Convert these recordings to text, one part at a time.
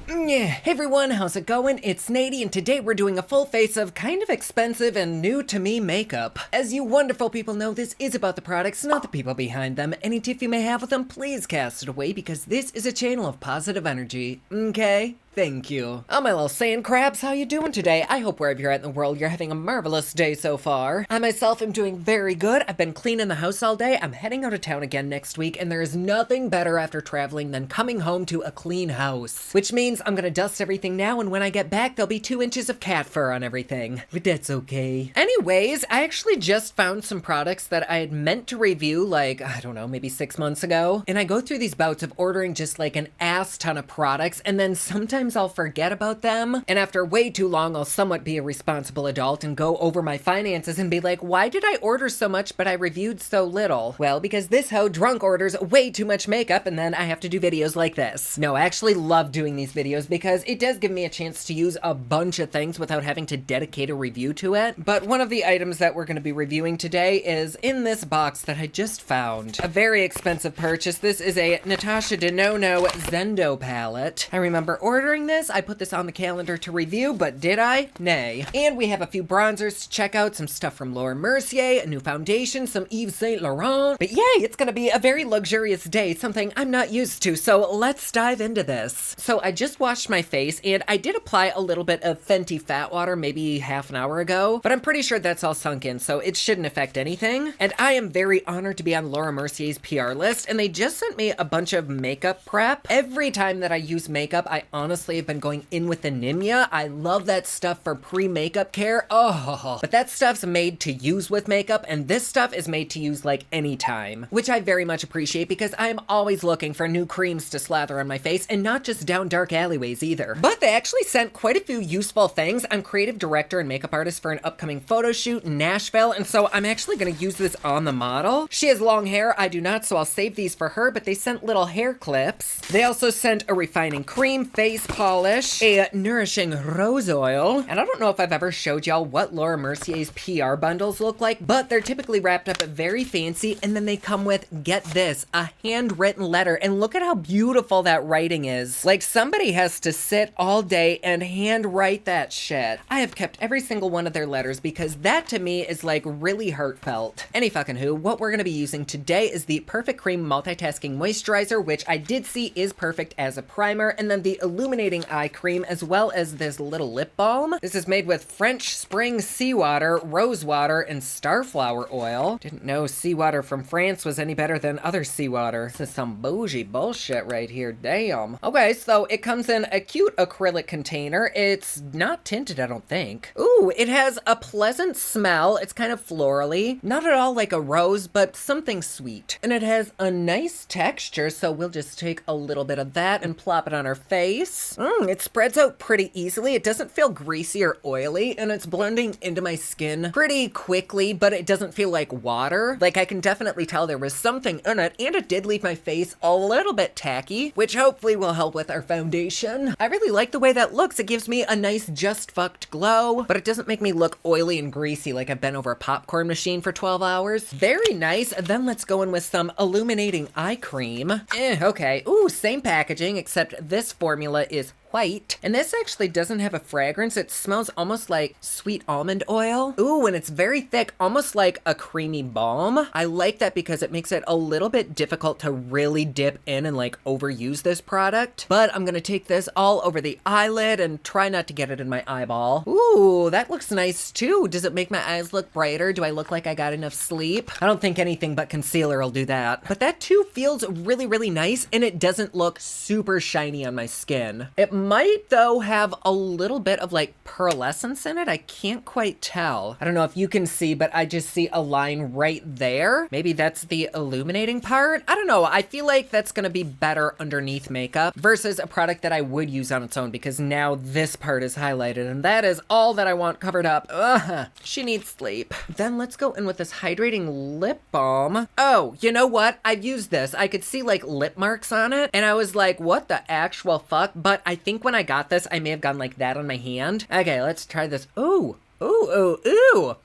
Yeah, hey everyone, how's it going? It's Nady, and today we're doing a full face of kind of expensive and new to me makeup. As you wonderful people know, this is about the products, not the people behind them. Any tiff you may have with them, please cast it away because this is a channel of positive energy, okay? Thank you. Oh, my little sand crabs, how you doing today? I hope wherever you're at in the world, you're having a marvelous day so far. I myself am doing very good. I've been cleaning the house all day. I'm heading out of town again next week, and there is nothing better after traveling than coming home to a clean house. Which means I'm gonna dust everything now, and when I get back, there'll be 2 inches of cat fur on everything. But that's okay. Anyways, I actually just found some products that I had meant to review, like, I don't know, maybe 6 months ago. And I go through these bouts of ordering just like an ass ton of products, and then sometimes I'll forget about them, and after way too long I'll somewhat be a responsible adult and go over my finances and be like, why did I order so much but I reviewed so little? Well, because this hoe drunk orders way too much makeup and then I have to do videos like this. No, I actually love doing these videos because it does give me a chance to use a bunch of things without having to dedicate a review to it. But one of the items that we're going to be reviewing today is in this box that I just found. A very expensive purchase. This is a Natasha de Nono Zendo palette. I remember ordering this. I put this on the calendar to review, but did I? Nay. And we have a few bronzers to check out, some stuff from Laura Mercier, a new foundation, some Yves Saint Laurent. But yay, it's gonna be a very luxurious day, something I'm not used to, so let's dive into this. So I just washed my face, and I did apply a little bit of Fenty Fat Water maybe half an hour ago, but I'm pretty sure that's all sunk in, so it shouldn't affect anything. And I am very honored to be on Laura Mercier's PR list, and they just sent me a bunch of makeup prep. Every time that I use makeup, I honestly have been going in with the Nimya. I love that stuff for pre-makeup care. Oh, but that stuff's made to use with makeup, and this stuff is made to use like anytime, which I very much appreciate because I am always looking for new creams to slather on my face and not just down dark alleyways either. But they actually sent quite a few useful things. I'm creative director and makeup artist for an upcoming photo shoot in Nashville, and so I'm actually going to use this on the model. She has long hair, I do not, so I'll save these for her, but they sent little hair clips. They also sent a refining cream, face polish, a nourishing rose oil, and I don't know if I've ever showed y'all what Laura Mercier's PR bundles look like, but they're typically wrapped up very fancy, and then they come with, get this, a handwritten letter, and look at how beautiful that writing is. Like somebody has to sit all day and handwrite that shit. I have kept every single one of their letters because that to me is like really heartfelt. Any fucking who, what we're gonna be using today is the Perfect Cream Multitasking Moisturizer, which I did see is perfect as a primer, and then the Illuminating Eye Cream, as well as this little lip balm. This is made with French spring seawater, rose water, and starflower oil. Didn't know seawater from France was any better than other seawater. This is some bougie bullshit right here, damn. Okay, so it comes in a cute acrylic container. It's not tinted, I don't think. Ooh, it has a pleasant smell. It's kind of florally. Not at all like a rose, but something sweet. And it has a nice texture, so we'll just take a little bit of that and plop it on our face. It spreads out pretty easily. It doesn't feel greasy or oily, and it's blending into my skin pretty quickly, but it doesn't feel like water. Like I can definitely tell there was something in it, and it did leave my face a little bit tacky, which hopefully will help with our foundation. I really like the way that looks. It gives me a nice just fucked glow, but it doesn't make me look oily and greasy like I've been over a popcorn machine for 12 hours. Very nice. Then let's go in with some Illuminating Eye Cream. Okay. Ooh, same packaging, except this formula is white, and this actually doesn't have a fragrance. It smells almost like sweet almond oil. Ooh, and it's very thick, almost like a creamy balm. I like that because it makes it a little bit difficult to really dip in and like overuse this product. But I'm gonna take this all over the eyelid and try not to get it in my eyeball. Ooh, that looks nice too. Does it make my eyes look brighter? Do I look like I got enough sleep? I don't think anything but concealer will do that. But that too feels really, really nice, and it doesn't look super shiny on my skin. It might though have a little bit of like pearlescence in it. I can't quite tell. I don't know if you can see, but I just see a line right there. Maybe that's the illuminating part. I don't know. I feel like that's gonna be better underneath makeup versus a product that I would use on its own, because now this part is highlighted and that is all that I want covered up. Ugh, she needs sleep. Then let's go in with this hydrating lip balm. Oh, you know what? I've used this. I could see like lip marks on it and I was like, what the actual fuck? But I think when I got this, I may have gone like that on my hand. Okay, let's try this. Ooh, ooh, ooh, ooh.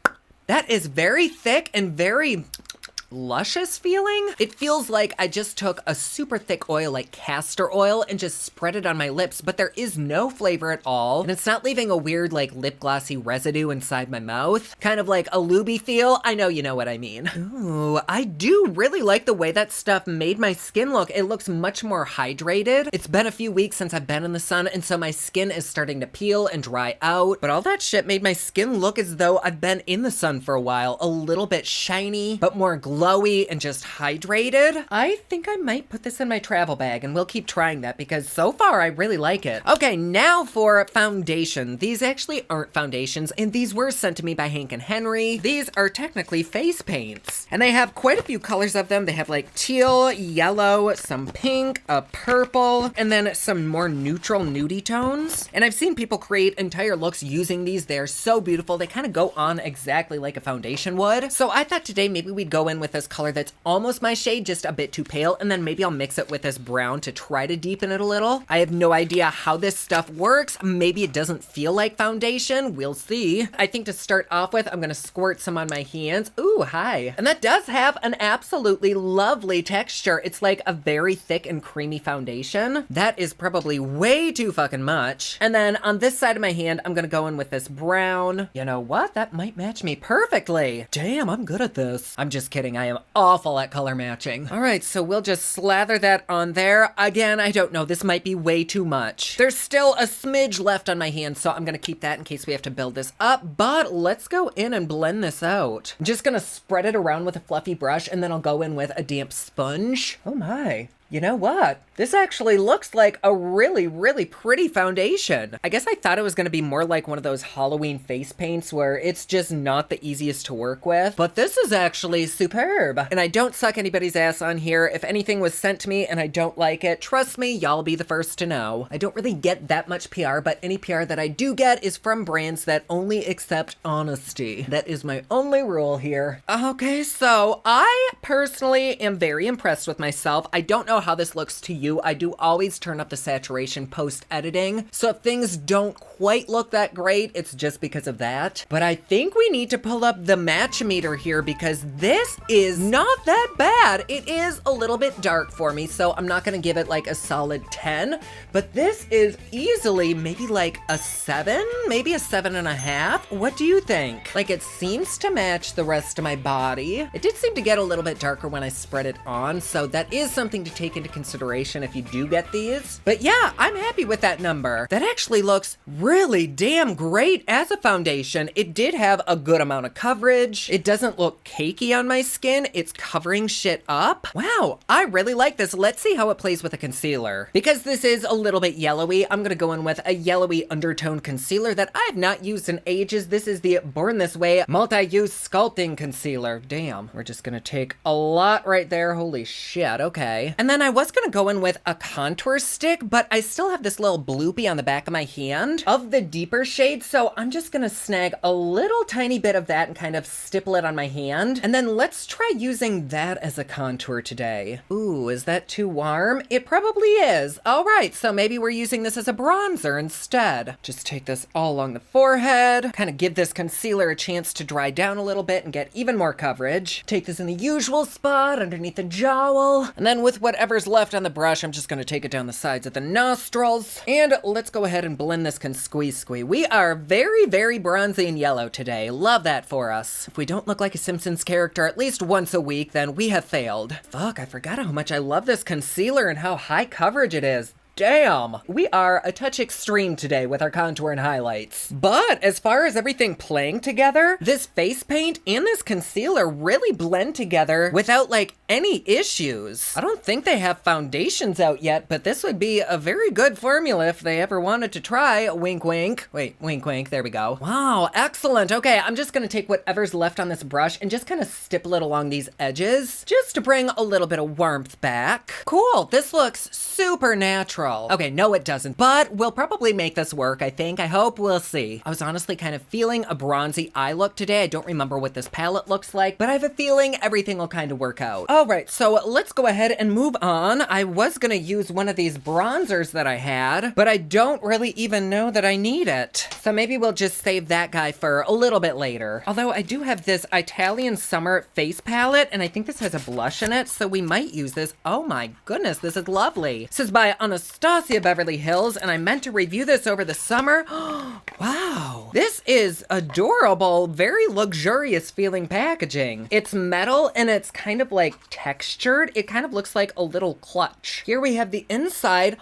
That is very thick and very luscious feeling. It feels like I just took a super thick oil like castor oil and just spread it on my lips, but there is no flavor at all. And it's not leaving a weird like lip glossy residue inside my mouth. Kind of like a lubey feel. I know you know what I mean. Ooh, I do really like the way that stuff made my skin look. It looks much more hydrated. It's been a few weeks since I've been in the sun, and so my skin is starting to peel and dry out. But all that shit made my skin look as though I've been in the sun for a while. A little bit shiny, but more glowy and just hydrated. I think I might put this in my travel bag, and we'll keep trying that because so far I really like it. Okay, now for foundation. These actually aren't foundations, and these were sent to me by Hank and Henry. These are technically face paints, and they have quite a few colors of them. They have like teal, yellow, some pink, a purple, and then some more neutral nudie tones. And I've seen people create entire looks using these. They're so beautiful. They kind of go on exactly like a foundation would. So I thought today maybe we'd go in with this color that's almost my shade, just a bit too pale, and then maybe I'll mix it with this brown to try to deepen it a little. I have no idea how this stuff works. Maybe it doesn't feel like foundation. We'll see. I think to start off with, I'm gonna squirt some on my hands. Ooh, hi. And that does have an absolutely lovely texture. It's like a very thick and creamy foundation. That is probably way too fucking much. And then on this side of my hand, I'm gonna go in with this brown. You know what? That might match me perfectly. Damn, I'm good at this. I'm just kidding. I am awful at color matching. All right, so we'll just slather that on there. Again, I don't know. This might be way too much. There's still a smidge left on my hand, so I'm gonna keep that in case we have to build this up. But let's go in and blend this out. I'm just gonna spread it around with a fluffy brush, and then I'll go in with a damp sponge. Oh my. You know what? This actually looks like a really, really pretty foundation. I guess I thought it was gonna be more like one of those Halloween face paints where it's just not the easiest to work with, but this is actually superb. And I don't suck anybody's ass on here. If anything was sent to me and I don't like it, trust me, y'all be the first to know. I don't really get that much PR, but any PR that I do get is from brands that only accept honesty. That is my only rule here. Okay, so I personally am very impressed with myself. I don't know how this looks to you. I do always turn up the saturation post editing. So if things don't quite look that great, it's just because of that. But I think we need to pull up the match-meter here because this is not that bad. It is a little bit dark for me, so I'm not gonna give it like a solid 10, but this is easily maybe like a 7, maybe a 7.5. What do you think? Like it seems to match the rest of my body. It did seem to get a little bit darker when I spread it on, so that is something to take into consideration if you do get these. But yeah, I'm happy with that number. That actually looks really damn great as a foundation. It did have a good amount of coverage. It doesn't look cakey on my skin. It's covering shit up. Wow, I really like this. Let's see how it plays with a concealer. Because this is a little bit yellowy, I'm gonna go in with a yellowy undertone concealer that I have not used in ages. This is the Born This Way multi-use sculpting concealer. Damn, we're just gonna take a lot right there. Holy shit, okay. And then I was gonna go in with a contour stick, but I still have this little bloopy on the back of my hand of the deeper shade, so I'm just gonna snag a little tiny bit of that and kind of stipple it on my hand. And then let's try using that as a contour today. Ooh, is that too warm? It probably is. All right, so maybe we're using this as a bronzer instead. Just take this all along the forehead, kind of give this concealer a chance to dry down a little bit and get even more coverage. Take this in the usual spot underneath the jowl, and then with whatever's left on the brush, I'm just gonna take it down the sides of the nostrils. And let's go ahead and blend this squeeze. We are very, very bronzy and yellow today. Love that for us. If we don't look like a Simpsons character at least once a week, then we have failed. Fuck, I forgot how much I love this concealer and how high coverage it is. Damn, we are a touch extreme today with our contour and highlights. But as far as everything playing together, this face paint and this concealer really blend together without like any issues. I don't think they have foundations out yet, but this would be a very good formula if they ever wanted to try. Wink, wink. Wait, wink, wink. There we go. Wow, excellent. Okay, I'm just gonna take whatever's left on this brush and just kind of stipple it along these edges just to bring a little bit of warmth back. Cool, this looks super natural. neutral. Okay, no it doesn't, but we'll probably make this work, I think. I hope. We'll see. I was honestly kind of feeling a bronzy eye look today. I don't remember what this palette looks like, but I have a feeling everything will kind of work out. All right, so let's go ahead and move on. I was gonna use one of these bronzers that I had, but I don't really even know that I need it. So maybe we'll just save that guy for a little bit later. Although I do have this Italian Summer face palette, and I think this has a blush in it, so we might use this. Oh my goodness, this is lovely. This is by Anastasia Beverly Hills, and I meant to review this over the summer. Wow, this is adorable, very luxurious feeling packaging. It's metal and it's kind of like textured. It kind of looks like a little clutch. Here we have the inside.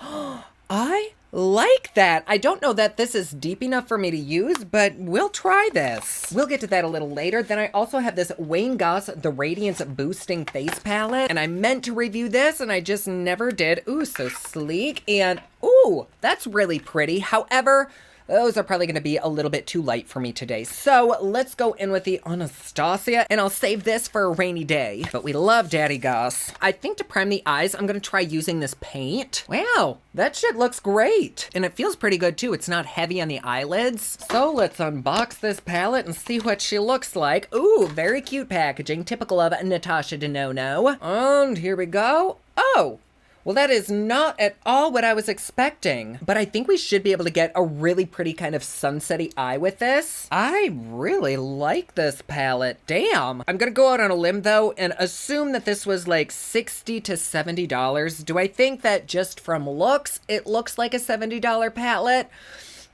I like that. I don't know that this is deep enough for me to use, but we'll try this. We'll get to that a little later. Then I also have this Wayne Goss, the Radiance Boosting Face Palette, and I meant to review this and I just never did. Ooh, so sleek, and ooh, that's really pretty. However, those are probably gonna be a little bit too light for me today. So let's go in with the Anastasia, and I'll save this for a rainy day. But we love Daddy Goss. I think to prime the eyes, I'm gonna try using this paint. Wow, that shit looks great. And it feels pretty good too. It's not heavy on the eyelids. So let's unbox this palette and see what she looks like. Ooh, very cute packaging, typical of Natasha Nono. And here we go. Oh, well, that is not at all what I was expecting, but I think we should be able to get a really pretty kind of sunsetty eye with this. I really like this palette. Damn. I'm gonna go out on a limb though and assume that this was like $60 to $70. Do I think that just from looks, it looks like a $70 palette?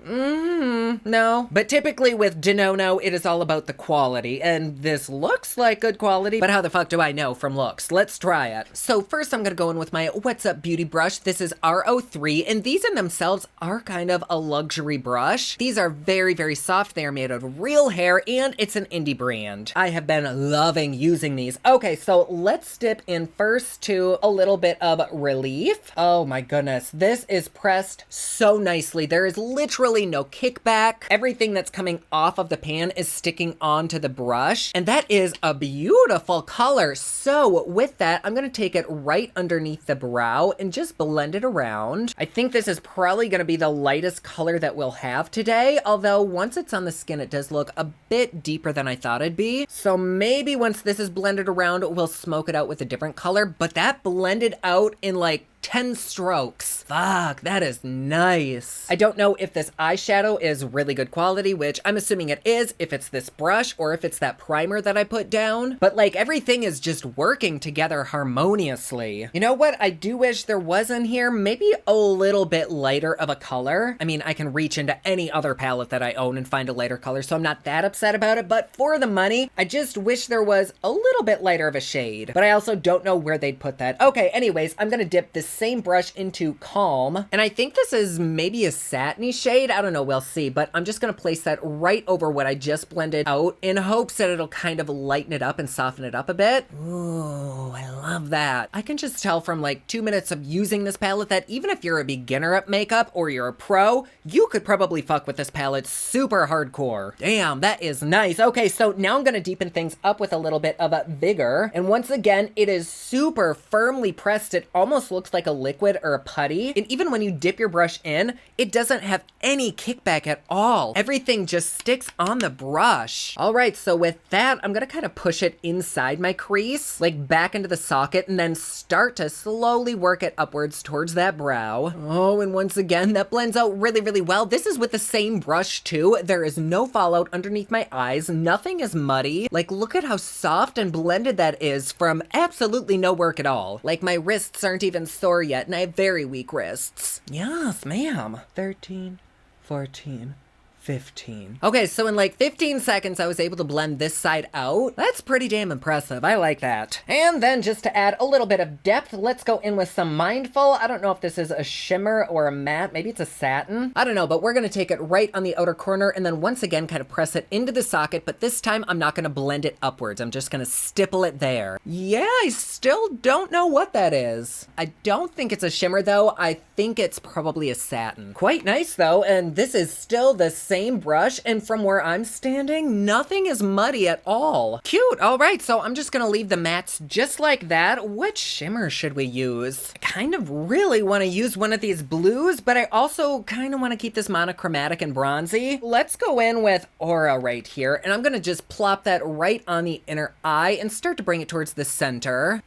No. But typically with Nono, it is all about the quality, and this looks like good quality, but how the fuck do I know from looks? Let's try it. So first I'm gonna go in with my What's Up Beauty brush. This is R03, and these in themselves are kind of a luxury brush. These are very, very soft. They are made out of real hair, and it's an indie brand. I have been loving using these. Okay, so let's dip in first to a little bit of relief. Oh my goodness, this is pressed so nicely. There is literally no kickback. Everything that's coming off of the pan is sticking onto the brush, and that is a beautiful color. So with that, I'm gonna take it right underneath the brow and just blend it around. I think this is probably gonna be the lightest color that we'll have today, although once it's on the skin, it does look a bit deeper than I thought it'd be. So maybe once this is blended around, we'll smoke it out with a different color, but that blended out in like 10 strokes. Fuck, that is nice. I don't know if this eyeshadow is really good quality, which I'm assuming it is if it's this brush or if it's that primer that I put down, but like everything is just working together harmoniously. You know what I do wish there was in here? Maybe a little bit lighter of a color. I mean, I can reach into any other palette that I own and find a lighter color, so I'm not that upset about it, but for the money, I just wish there was a little bit lighter of a shade, but I also don't know where they'd put that. Okay, anyways, I'm gonna dip this same brush into Calm, and I think this is maybe a satiny shade. I don't know, we'll see, but I'm just gonna place that right over what I just blended out in hopes that it'll kind of lighten it up and soften it up a bit. Ooh, I love that. I can just tell from like 2 minutes of using this palette that even if you're a beginner at makeup or you're a pro, you could probably fuck with this palette super hardcore. Damn, that is nice. Okay, so now I'm gonna deepen things up with a little bit of a vigor, and once again, it is super firmly pressed. It almost looks like a liquid or a putty, and even when you dip your brush in, it doesn't have any kickback at all. Everything just sticks on the brush. All right, so with that, I'm gonna kind of push it inside my crease, like back into the socket, and then start to slowly work it upwards towards that brow. Oh, and once again, that blends out really, really well. This is with the same brush too. There is no fallout underneath my eyes. Nothing is muddy. Like, look at how soft and blended that is from absolutely no work at all. Like, my wrists aren't even sore yet, and I have very weak wrists. Yes, ma'am. 13, 14, 15. Okay, so in like 15 seconds, I was able to blend this side out. That's pretty damn impressive. I like that. And then just to add a little bit of depth, let's go in with some Mindful. I don't know if this is a shimmer or a matte. Maybe it's a satin. I don't know, but we're gonna take it right on the outer corner and then once again kind of press it into the socket, but this time I'm not gonna blend it upwards. I'm just gonna stipple it there. Yeah, I still don't know what that is. I don't think it's a shimmer though. I think it's probably a satin. Quite nice though, and this is still the same same brush, and from where I'm standing, nothing is muddy at all. Cute. All right, so I'm just gonna leave the mattes just like that. Which shimmer should we use? I kind of really want to use one of these blues, but I also kind of want to keep this monochromatic and bronzy. Let's go in with Aura right here, and I'm gonna just plop that right on the inner eye and start to bring it towards the center.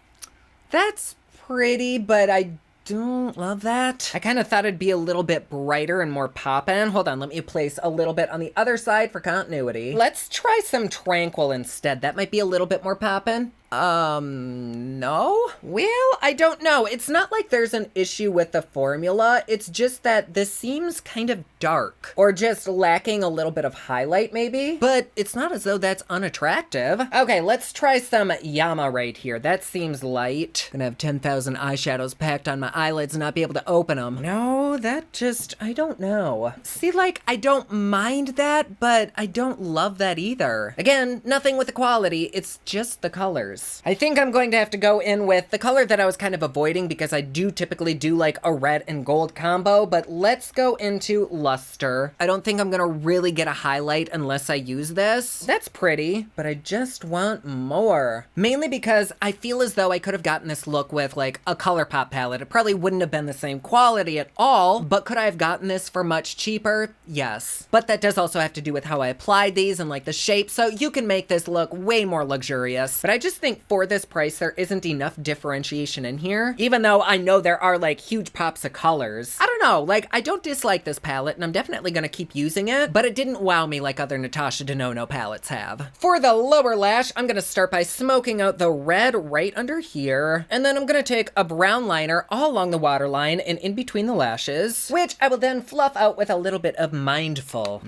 That's pretty, but I don't love that. I kind of thought it'd be a little bit brighter and more poppin'. Hold on, let me place a little bit on the other side for continuity. Let's try some Tranquil instead. That might be a little bit more poppin'. No? Well, I don't know. It's not like there's an issue with the formula. It's just that this seems kind of dark or just lacking a little bit of highlight maybe, but it's not as though that's unattractive. Okay, let's try some Yama right here. That seems light. Gonna have 10,000 eyeshadows packed on my eyelids and not be able to open them. No, that just, I don't know. See, like, I don't mind that, but I don't love that either. Again, nothing with the quality. It's just the colors. I think I'm going to have to go in with the color that I was kind of avoiding because I do typically do like a red and gold combo, but let's go into Luster. I don't think I'm gonna really get a highlight unless I use this. That's pretty, but I just want more. Mainly because I feel as though I could have gotten this look with like a ColourPop palette. It probably wouldn't have been the same quality at all, but could I have gotten this for much cheaper? Yes. But that does also have to do with how I applied these and like the shape, so you can make this look way more luxurious. But I just think for this price, there isn't enough differentiation in here, even though I know there are like huge pops of colors. I don't know, like I don't dislike this palette and I'm definitely gonna keep using it, but it didn't wow me like other Natasha Nono palettes have. For the lower lash, I'm gonna start by smoking out the red right under here, and then I'm gonna take a brown liner all along the waterline and in between the lashes, which I will then fluff out with a little bit of Mindful.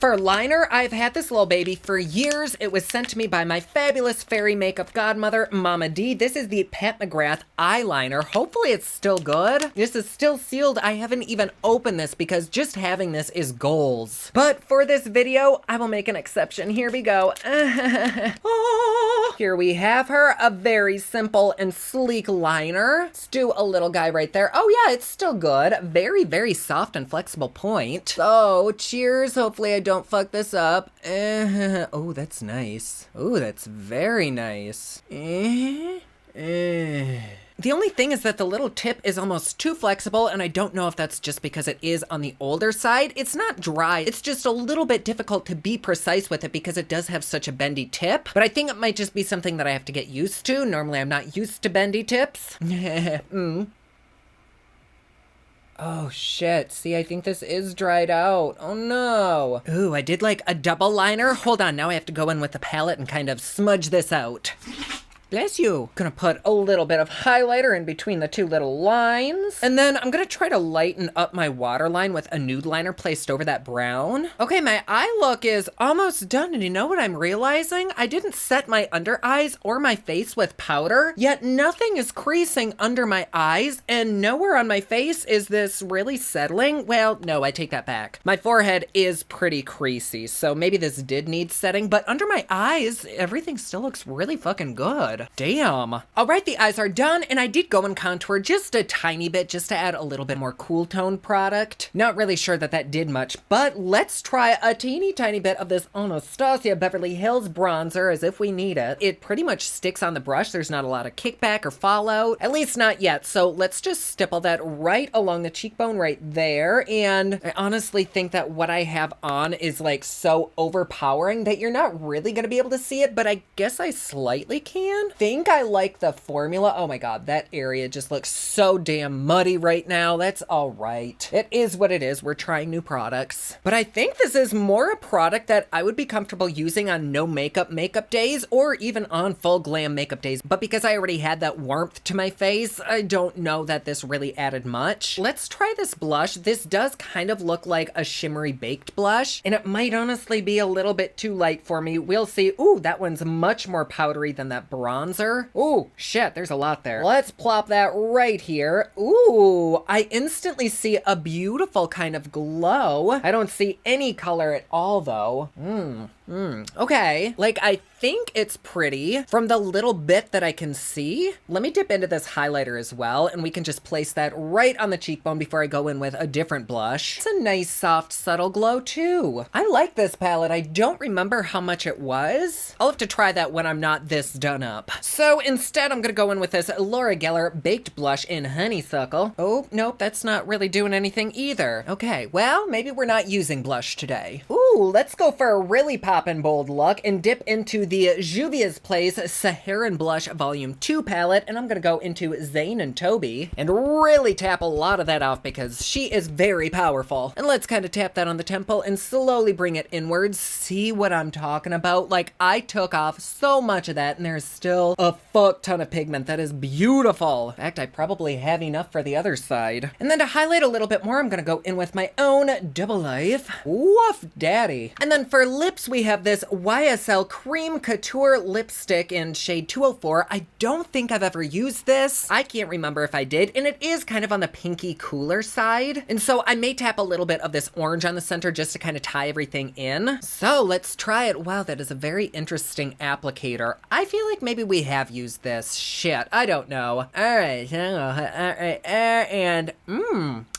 For liner, I've had this little baby for years. It was sent to me by my fabulous fairy makeup godmother, Mama D. This is the Mcgrath Eyeliner. Hopefully it's still good. This is still sealed. I haven't even opened this because just having this is goals. But for this video, I will make an exception. Here we go. Oh, here we have her, a very simple and sleek liner. Let's do a little guy right there. Oh yeah, it's still good. Very, very soft and flexible point. So cheers. Hopefully I don't fuck this up. Oh, that's nice. Oh, that's very nice. The only thing is that the little tip is almost too flexible, and I don't know if that's just because it is on the older side. It's not dry, it's just a little bit difficult to be precise with it because it does have such a bendy tip, but I think it might just be something that I have to get used to. Normally I'm not used to bendy tips. Oh shit, see, I think this is dried out. Oh no. Ooh, I did like a double liner. Hold on, now I have to go in with the palette and kind of smudge this out. Bless you. Gonna put a little bit of highlighter in between the two little lines. And then I'm gonna try to lighten up my waterline with a nude liner placed over that brown. Okay, my eye look is almost done. And you know what I'm realizing? I didn't set my under eyes or my face with powder, yet nothing is creasing under my eyes and nowhere on my face is this really settling. Well, no, I take that back. My forehead is pretty creasy, so maybe this did need setting, but under my eyes, everything still looks really fucking good. Damn. All right, the eyes are done, and I did go and contour just a tiny bit just to add a little bit more cool tone product. Not really sure that that did much, but let's try a teeny tiny bit of this Anastasia Beverly Hills bronzer as if we need it. It pretty much sticks on the brush. There's not a lot of kickback or fallout, at least not yet. So let's just stipple that right along the cheekbone right there. And I honestly think that what I have on is like so overpowering that you're not really gonna be able to see it, but I guess I slightly can. Think I like the formula. Oh my god, that area just looks so damn muddy right now. That's all right. It is what it is. We're trying new products. But I think this is more a product that I would be comfortable using on no makeup days or even on full glam makeup days. But because I already had that warmth to my face, I don't know that this really added much. Let's try this blush. This does kind of look like a shimmery baked blush, and it might honestly be a little bit too light for me. We'll see. Ooh, that one's much more powdery than that bronzer. Ooh, shit, there's a lot there. Let's plop that right here. Ooh, I instantly see a beautiful kind of glow. I don't see any color at all though. Okay. Like, I think it's pretty from the little bit that I can see. Let me dip into this highlighter as well, and we can just place that right on the cheekbone before I go in with a different blush. It's a nice, soft, subtle glow, too. I like this palette. I don't remember how much it was. I'll have to try that when I'm not this done up. So instead, I'm gonna go in with this Laura Geller Baked Blush in Honeysuckle. Oh, nope, that's not really doing anything either. Okay, well, maybe we're not using blush today. Ooh, let's go for a really poppin' bold look and dip into the Juvia's Place Saharan Blush Volume 2 palette, and I'm gonna go into Zane and Toby and really tap a lot of that off because she is very powerful. And let's kind of tap that on the temple and slowly bring it inwards. See what I'm talking about? Like, I took off so much of that and there's still a fuck ton of pigment. That is beautiful. In fact, I probably have enough for the other side. And then to highlight a little bit more, I'm gonna go in with my own Double Life. Woof daddy. And then for lips, we have this YSL Cream Couture lipstick in shade 204. I don't think I've ever used this. I can't remember if I did, and it is kind of on the pinky cooler side. And so I may tap a little bit of this orange on the center just to kind of tie everything in. So let's try it. Wow, that is a very interesting applicator. I feel like maybe we have used this. Shit, I don't know. All right, and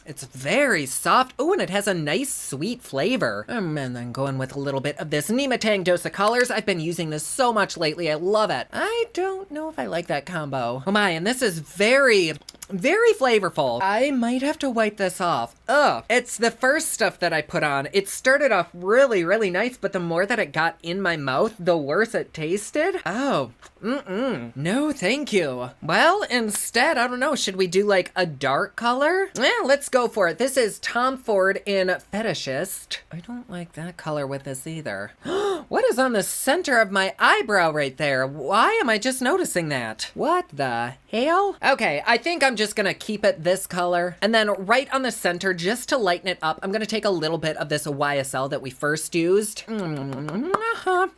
it's very soft. Oh, and it has a nice sweet flavor. And then going with a little bit of this Nematang Dose of Colors. I've been using this so much lately. I love it. I don't know if I like that combo. Oh my, and this is very flavorful. I might have to wipe this off. Ugh. It's the first stuff that I put on. It started off really, really nice, but the more that it got in my mouth, the worse it tasted. Oh, no, thank you. Well, instead, I don't know, should we do like a dark color? Yeah, let's go for it. This is Tom Ford in Fetishist. I don't like that color with this either. What is on the center of my eyebrow right there? Why am I just noticing that? What the hell? Okay, I think I'm just gonna keep it this color. And then right on the center, just to lighten it up, I'm gonna take a little bit of this YSL that we first used.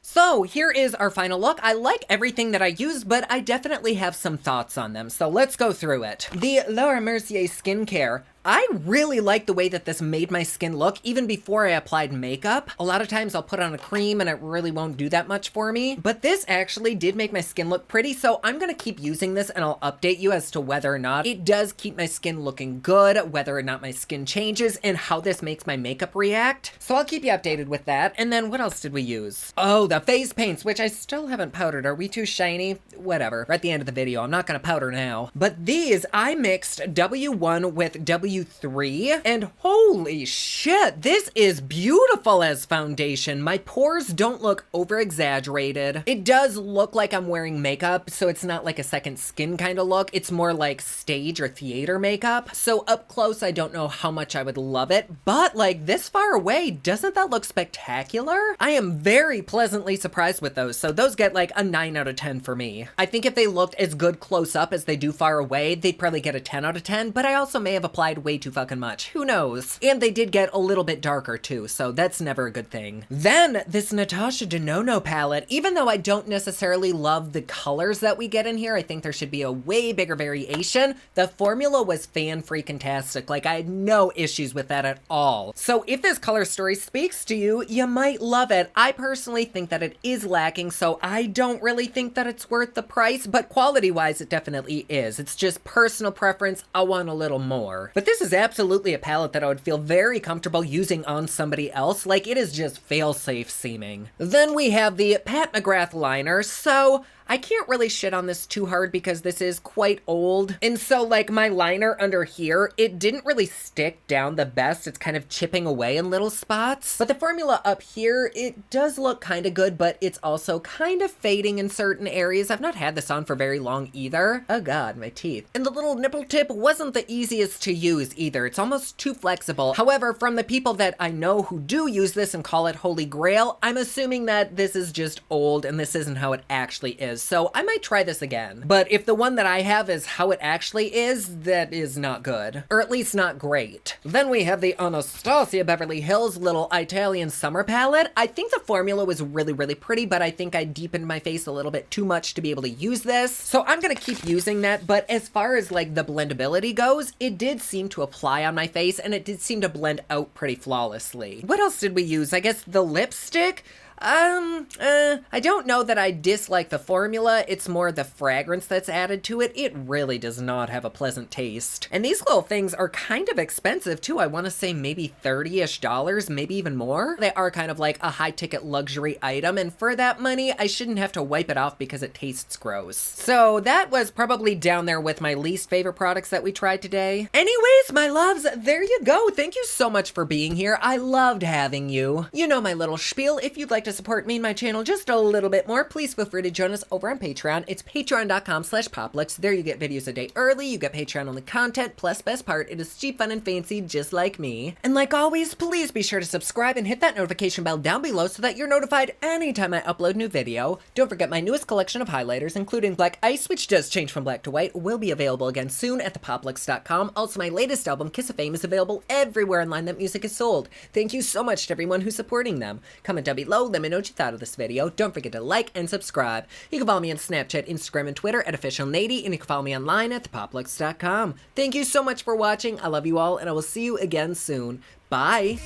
So here is our final look. I like everything that I used, but I definitely have some thoughts on them. So let's go through it. The Laura Mercier Skincare. I really like the way that this made my skin look even before I applied makeup. A lot of times I'll put on a cream and it really won't do that much for me, but this actually did make my skin look pretty, so I'm gonna keep using this and I'll update you as to whether or not it does keep my skin looking good, whether or not my skin changes, and how this makes my makeup react. So I'll keep you updated with that. And then what else did we use? Oh, the face paints, which I still haven't powdered. Are we too shiny? Whatever. We're at the end of the video. I'm not gonna powder now. But these, I mixed W1 with W3, and holy shit, this is beautiful as foundation. My pores don't look over exaggerated. It does look like I'm wearing makeup, so it's not like a second skin kind of look. It's more like stage or theater makeup. So up close, I don't know how much I would love it, but like this far away, doesn't that look spectacular? I am very pleasantly surprised with those. So those get like a 9 out of 10 for me. I think if they looked as good close up as they do far away, they'd probably get a 10 out of 10, but I also may have applied way too fucking much. Who knows? And they did get a little bit darker too, so that's never a good thing. Then this Natasha Nono palette, even though I don't necessarily love the colors that we get in here, I think there should be a way bigger variation. The formula was fan-freaking-tastic. Like, I had no issues with that at all. So if this color story speaks to you, you might love it. I personally think that it is lacking, so I don't really think that it's worth the price, but quality-wise, it definitely is. It's just personal preference. I want a little more. But this is absolutely a palette that I would feel very comfortable using on somebody else. Like, it is just fail-safe seeming. Then we have the Pat Mcgrath Liner. So I can't really shit on this too hard because this is quite old. And so like my liner under here, it didn't really stick down the best. It's kind of chipping away in little spots. But the formula up here, it does look kind of good, but it's also kind of fading in certain areas. I've not had this on for very long either. Oh God, my teeth. And the little nipple tip wasn't the easiest to use either. It's almost too flexible. However, from the people that I know who do use this and call it Holy Grail, I'm assuming that this is just old and this isn't how it actually is. So I might try this again. But if the one that I have is how it actually is, that is not good. Or at least not great. Then we have the Anastasia Beverly Hills little Italian summer palette. I think the formula was really, really pretty, but I think I deepened my face a little bit too much to be able to use this. So I'm gonna keep using that, but as far as like the blendability goes, it did seem to apply on my face and it did seem to blend out pretty flawlessly. What else did we use? I guess the lipstick? I don't know that I dislike the formula. It's more the fragrance that's added to it. It really does not have a pleasant taste. And these little things are kind of expensive too. I want to say maybe $30-ish, maybe even more. They are kind of like a high ticket luxury item. And for that money, I shouldn't have to wipe it off because it tastes gross. So that was probably down there with my least favorite products that we tried today. Anyways, my loves, there you go. Thank you so much for being here. I loved having you. You know my little spiel. If you'd like to support me and my channel just a little bit more, please feel free to join us over on Patreon. It's patreon.com/Poplux. There you get videos a day early, you get Patreon only content, plus best part, it is cheap, fun, and fancy just like me. And like always, please be sure to subscribe and hit that notification bell down below so that you're notified anytime I upload new video. Don't forget my newest collection of highlighters, including Black Ice, which does change from black to white, will be available again soon at thepoplux.com. Also, my latest album, Kiss of Fame, is available everywhere online that music is sold. Thank you so much to everyone who's supporting them. Comment down below, let me know what you thought of this video. Don't forget to like and subscribe. You can follow me on Snapchat, Instagram, and Twitter at officialnady, and you can follow me online at thepoplux.com. Thank you so much for watching. I love you all, and I will see you again soon. Bye!